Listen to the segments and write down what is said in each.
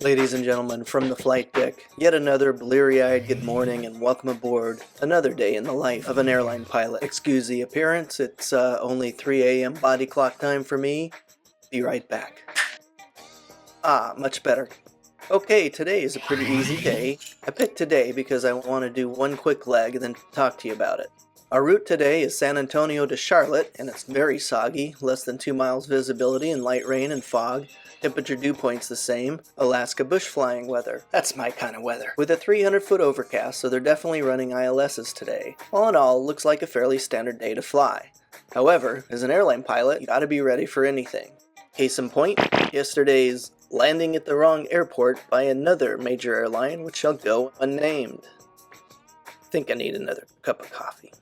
Ladies and gentlemen, from the flight deck, yet another bleary-eyed good morning and welcome aboard another day in the life of an airline pilot. Excuse the appearance, it's only 3 a.m. body clock time for me. Be right back. Much better. Okay, today is a pretty easy day. I picked today because I want to do one quick leg and then talk to you about it. Our route today is San Antonio to Charlotte, and it's very soggy, less than 2 miles visibility and light rain and fog. Temperature dew point's the same. Alaska bush flying weather. That's my kind of weather. With a 300-foot overcast, so they're definitely running ILSs today. All in all, looks like a fairly standard day to fly. However, as an airline pilot, you gotta be ready for anything. Case in point, yesterday's landing at the wrong airport by another major airline, which shall go unnamed. I think I need another cup of coffee.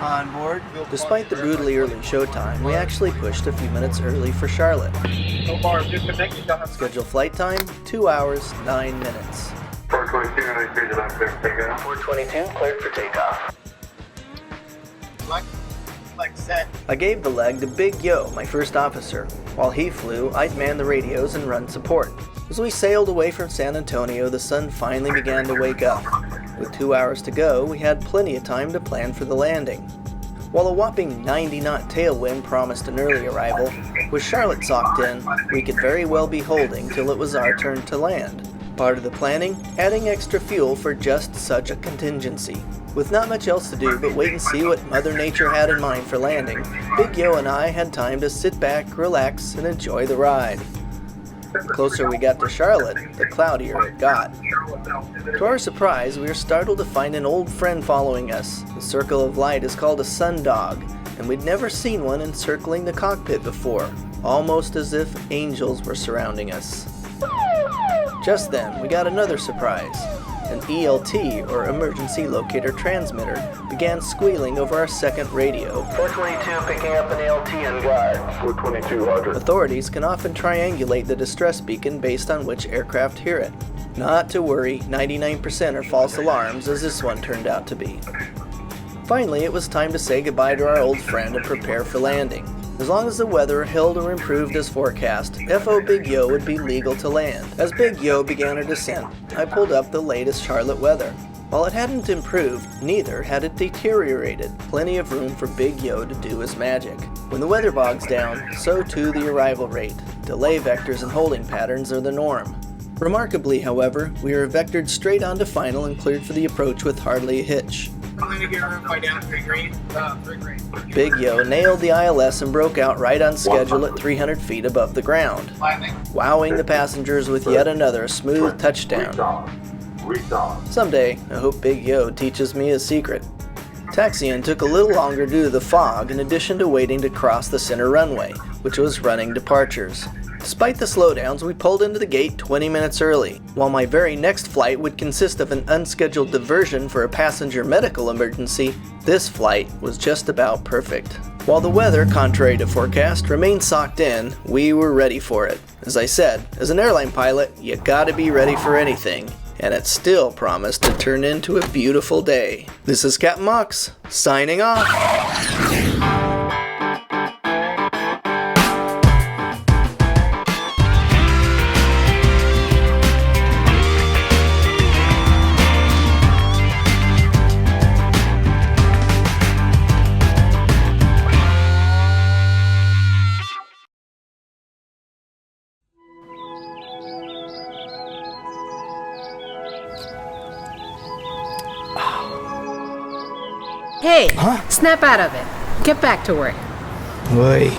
On board. Despite the brutally early showtime, we actually pushed a few minutes early for Charlotte. Scheduled flight time, 2 hours, 9 minutes. 422, cleared for takeoff. Leg set. I gave the leg to Big Yo, my first officer. While he flew, I'd man the radios and run support. As we sailed away from San Antonio, the sun finally began to wake up. With 2 hours to go, we had plenty of time to plan for the landing. While a whopping 90-knot tailwind promised an early arrival, with Charlotte socked in, we could very well be holding till it was our turn to land. Part of the planning, adding extra fuel for just such a contingency. With not much else to do but wait and see what Mother Nature had in mind for landing, Big Yo and I had time to sit back, relax, and enjoy the ride. The closer we got to Charlotte, the cloudier it got. To our surprise, we were startled to find an old friend following us. The circle of light is called a sundog, and we'd never seen one encircling the cockpit before, almost as if angels were surrounding us. Just then, we got another surprise. An ELT, or Emergency Locator Transmitter, began squealing over our second radio. 422 picking up an ELT on guard. 422, roger. Authorities can often triangulate the distress beacon based on which aircraft hear it. Not to worry, 99% are false alarms, as this one turned out to be. Finally, it was time to say goodbye to our old friend and prepare for landing. As long as the weather held or improved as forecast, FO Big Yo would be legal to land. As Big Yo began her descent, I pulled up the latest Charlotte weather. While it hadn't improved, neither had it deteriorated. Plenty of room for Big Yo to do his magic. When the weather bogs down, so too the arrival rate. Delay vectors and holding patterns are the norm. Remarkably, however, we were vectored straight onto final and cleared for the approach with hardly a hitch. Big Yo nailed the ILS and broke out right on schedule at 300 feet above the ground, wowing the passengers with yet another smooth touchdown. Someday, I hope Big Yo teaches me his secret. Taxiing took a little longer due to the fog, in addition to waiting to cross the center runway, which was running departures. Despite the slowdowns, we pulled into the gate 20 minutes early. While my very next flight would consist of an unscheduled diversion for a passenger medical emergency, this flight was just about perfect. While the weather, contrary to forecast, remained socked in, we were ready for it. As I said, as an airline pilot, you gotta be ready for anything. And it still promised to turn into a beautiful day. This is Cap'n Aux, signing off. Hey, snap out of it. Get back to work. Wait.